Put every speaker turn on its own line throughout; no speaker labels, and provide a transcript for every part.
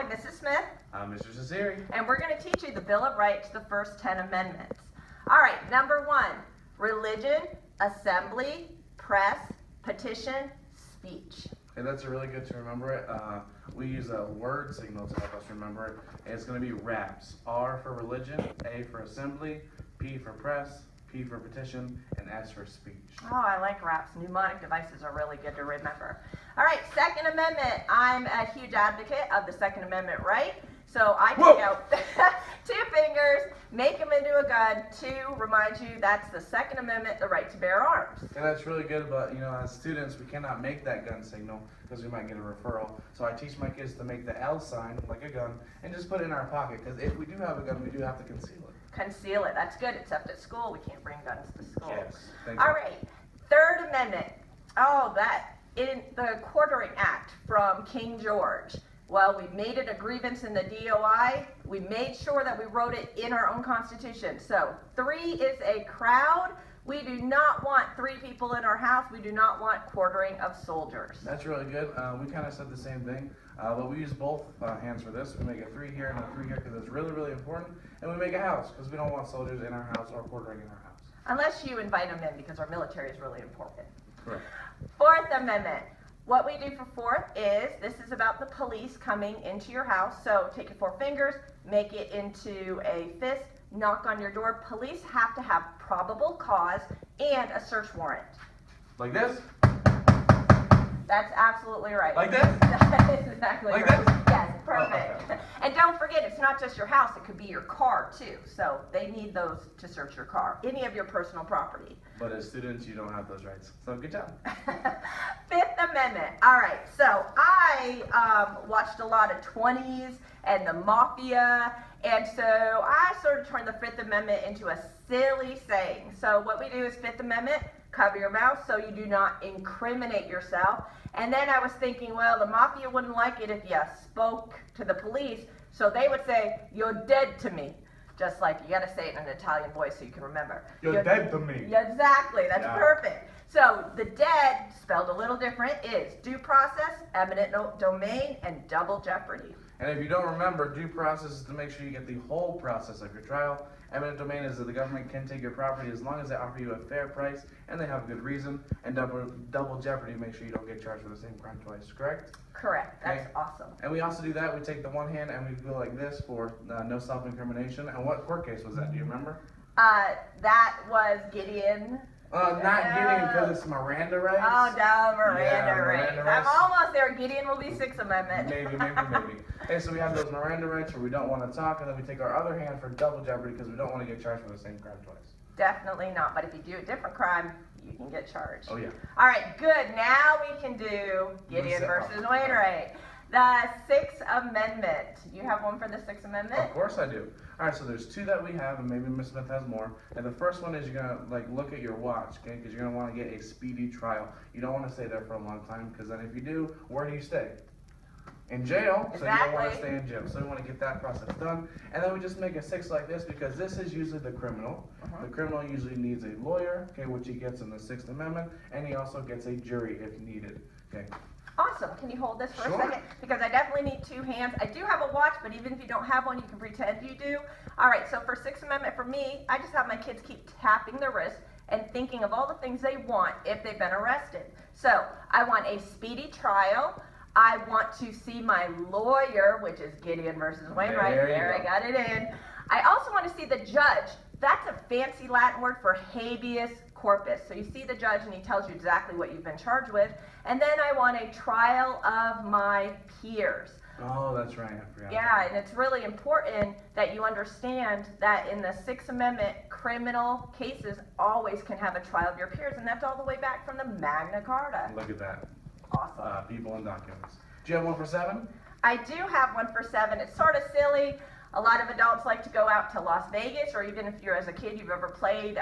I'm Mrs. Smith.
I'm Mr. Cesari.
And we're going to teach you the Bill of Rights, the first 10 amendments. All right, number 1, religion, assembly, press, petition, speech.
Okay, that's really good to remember it. We use a word signal to help us remember it. And it's going to be RAPS. R for religion, A for assembly, P for press, P for petition, and S for speech.
Oh, I like RAPS. Mnemonic devices are really good to remember. All right, Second Amendment. I'm a huge advocate of the Second Amendment right. So I take out 2 fingers, make them into a gun to remind you that's the Second Amendment, the right to bear arms.
And that's really good, but as students, we cannot make that gun signal because we might get a referral. So I teach my kids to make the L sign, like a gun, and just put it in our pocket. Because if we do have a gun, we do have to conceal it.
Conceal it. That's good, except at school. We can't bring guns to school.
Yes. Thank you.
All right. Third Amendment. Oh, that in the Quartering Act from King George. Well, we made it a grievance in the DOI. We made sure that we wrote it in our own Constitution. So 3 is a crowd. We do not want 3 people in our house. We do not want quartering of soldiers.
That's really good. We kind of said the same thing, but we use both hands for this. We make a 3 here and a 3 here because it's really, really important. And we make a house because we don't want soldiers in our house or quartering in our house.
Unless you invite them in because our military is really important.
Correct.
Fourth Amendment. What we do for 4th is, this is about the police coming into your house. So take your 4 fingers, make it into a fist, knock on your door. Police have to have probable cause and a search warrant.
Like this?
That's absolutely right.
Like this?
That is exactly
like
right.
This?
Yes, perfect.
Oh, okay.
And don't forget, it's not just your house, it could be your car too. So they need those to search your car, any of your personal property.
But as students, you don't have those rights. So good job.
5th Amendment. All right, so I watched a lot of 20s and the Mafia, and so I sort of turned the 5th Amendment into a silly saying. So what we do is 5th Amendment, cover your mouth so you do not incriminate yourself. And then I was thinking, well, the Mafia wouldn't like it if you spoke to the police, so they would say, "You're dead to me." Just like, you got to say it in an Italian voice so you can remember.
You're dead to me.
Yeah, exactly. That's
Yeah.
perfect. So the dead, spelled a little different, is due process, eminent domain, and double jeopardy.
And if you don't remember, due process is to make sure you get the whole process of your trial. Eminent domain is that the government can take your property as long as they offer you a fair price and they have a good reason. And double jeopardy, make sure you don't get charged for the same crime twice, correct?
Correct. That's
Okay.
awesome.
And we also do that. We take the one hand and we go like this for no self-incrimination. And what court case was that? Do you remember?
That was Gideon.
Not Gideon because it's Miranda rights.
Oh, no, Miranda
Yeah,
rights.
Miranda
I'm
rights.
almost there. Gideon will be 6th Amendment.
Maybe. Okay, so we have those Miranda rights where we don't want to talk, and then we take our other hand for double jeopardy because we don't want to get charged for the same crime twice.
Definitely not. But if you do a different crime, you can get charged.
Oh, yeah.
All right, good. Now we can do Gideon versus Wainwright. The 6th Amendment. You have one for the 6th Amendment?
Of course I do. All right, so there's 2 that we have, and maybe Miss Smith has more. And the first one is you're gonna look at your watch, okay? Because you're gonna want to get a speedy trial. You don't want to stay there for a long time, because then if you do, where do you stay? In jail. So you don't want to
Exactly.
stay in jail. So we want to get that process done, and then we just make a 6 like this because this is usually the criminal. The criminal usually needs a lawyer, okay, which he gets in the 6th Amendment, and he also gets a jury if needed. Okay.
Awesome. Can you hold this for
Sure.
a second? Because I definitely need 2 hands. I do have a watch, but even if you don't have one, you can pretend you do. All right, so for 6th Amendment, for me, I just have my kids keep tapping their wrist and thinking of all the things they want if they've been arrested. So I want a speedy trial. I want to see my lawyer, which is Gideon versus Wainwright.
There you
There, I
go.
got it in. I also want to see the judge. That's a fancy Latin word for habeas corpus. So you see the judge and he tells you exactly what you've been charged with. And then I want a trial of my peers.
Oh, that's right. I forgot.
Yeah, and it's really important that you understand that in the 6th Amendment, criminal cases always can have a trial of your peers, and that's all the way back from the Magna Carta.
Look at that.
Awesome.
People and documents. Do you have one for 7?
I do have one for 7. It's sort of silly. A lot of adults like to go out to Las Vegas, or even if you're as a kid, you've ever played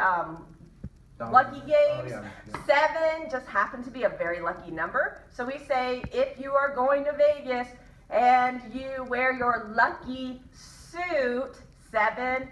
lucky games.
Oh, yeah.
7 just happens to be a very lucky number. So we say if you are going to Vegas and you wear your lucky suit, 7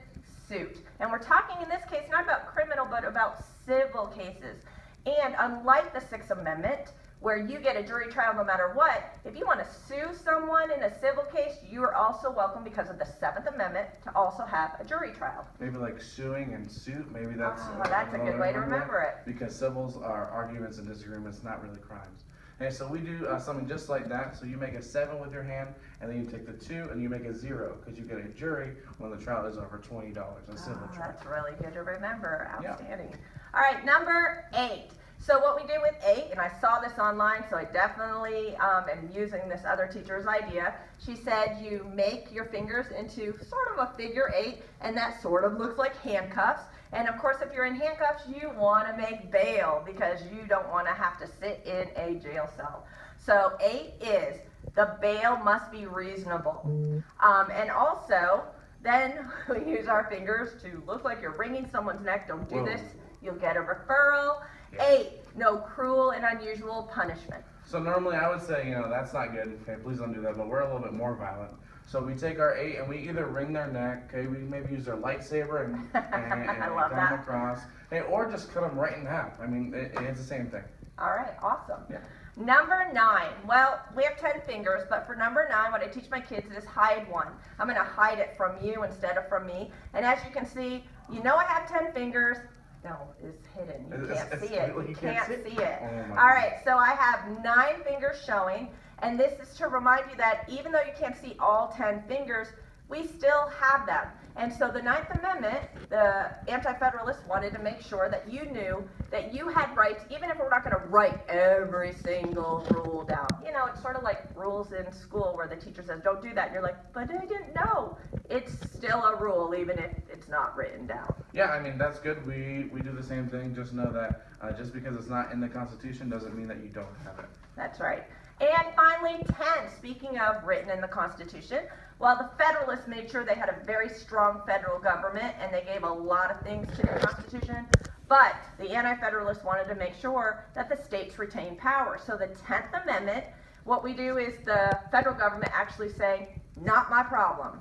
suit. And we're talking in this case not about criminal but about civil cases. And unlike the 6th Amendment, where you get a jury trial no matter what. If you want to sue someone in a civil case, you are also welcome because of the 7th Amendment to also have a jury trial.
Maybe like suing and suit, maybe that's
That's a good way to remember it.
Because civils are arguments and disagreements, not really crimes. And so we do something just like that. So you make a 7 with your hand, and then you take the 2 and you make a 0, because you get a jury when the trial is over $20, a civil trial.
That's really good to remember.
Yeah.
Outstanding. All right, number 8. So what we do with 8, and I saw this online, so I definitely am using this other teacher's idea. She said you make your fingers into sort of a figure 8, and that sort of looks like handcuffs. And of course, if you're in handcuffs, you want to make bail because you don't want to have to sit in a jail cell. So 8 is the bail must be reasonable. And also, then we use our fingers to look like you're wringing someone's neck. Don't do this. You'll get a referral.
Yeah.
8, no cruel and unusual punishment.
So normally I would say, that's not good. Okay, please don't do that. But we're a little bit more violent. So we take our 8 and we either wring their neck. Okay, we maybe use their lightsaber and
I love
cut
that.
them across. Hey, or just cut them right in half. I mean, it's the same thing.
All right, awesome.
Yeah.
Number 9. Well, we have 10 fingers, but for number 9, what I teach my kids is hide one. I'm going to hide it from you instead of from me. And as you can see, I have 10 fingers. No, it's hidden. You can't see it. You can't see it.
Oh
All right, so I have 9 fingers showing, and this is to remind you that even though you can't see all 10 fingers, we still have them. And so the 9th Amendment, the Anti-Federalists wanted to make sure that you knew that you had rights, even if we're not going to write every single rule down. It's sort of like rules in school where the teacher says, don't do that. And you're like, but I didn't know. It's still a rule, even if it's not written down.
Yeah, I mean, that's good. We do the same thing. Just know that just because it's not in the Constitution doesn't mean that you don't have it.
That's right. And finally, 10, speaking of written in the Constitution, well, the Federalists made sure they had a very strong federal government, and they gave a lot of things to the Constitution, but the Anti-Federalists wanted to make sure that the states retain power. So the 10th Amendment, what we do is the federal government actually say, not my problem.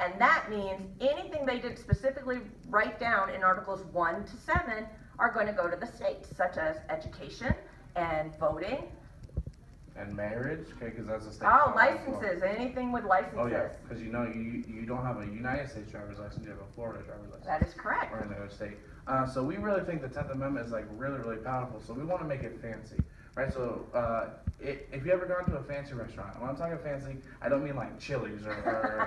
And that means anything they did specifically write down in Articles 1 to 7 are going to go to the states, such as education and voting.
And marriage, okay, because that's a state.
Oh,
law as well.
licenses, anything with licenses.
Oh yeah, because you don't have a United States driver's license, you have a Florida driver's license.
That is correct.
Or another state. So we really think the 10th Amendment is like really, really powerful. So we want to make it fancy, right? So if you ever gone to a fancy restaurant, and when I'm talking fancy, I don't mean like Chili's or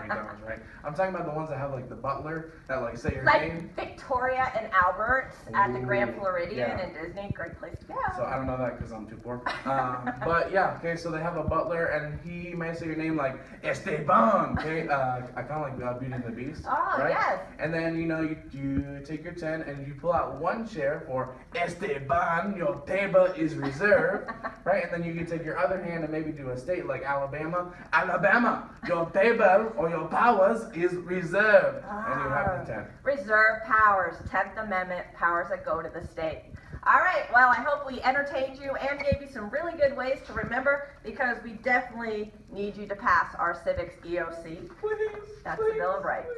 McDonald's, right? I'm talking about the ones that have like the butler that like say your name.
Like Victoria and Albert's at the Grand
Ooh,
Floridian
yeah.
in Disney, great place to go.
So I don't know that because I'm too poor. But yeah, okay, so they have a butler and he may say your name like Esteban, okay? I kind of like Beauty and the Beast,
Oh,
right?
yes.
And then, you take your 10 and you pull out one chair for Esteban, your table is reserved, right? And then you can take your other hand and maybe do a state like Alabama. Alabama, your table or your powers is reserved. And you have the 10.
Reserve powers, 10th Amendment, powers that go to the state. All right, well, I hope we entertained you and gave you some really good ways to remember, because we definitely need you to pass our civics EOC.
Please,
That's the Bill of Rights.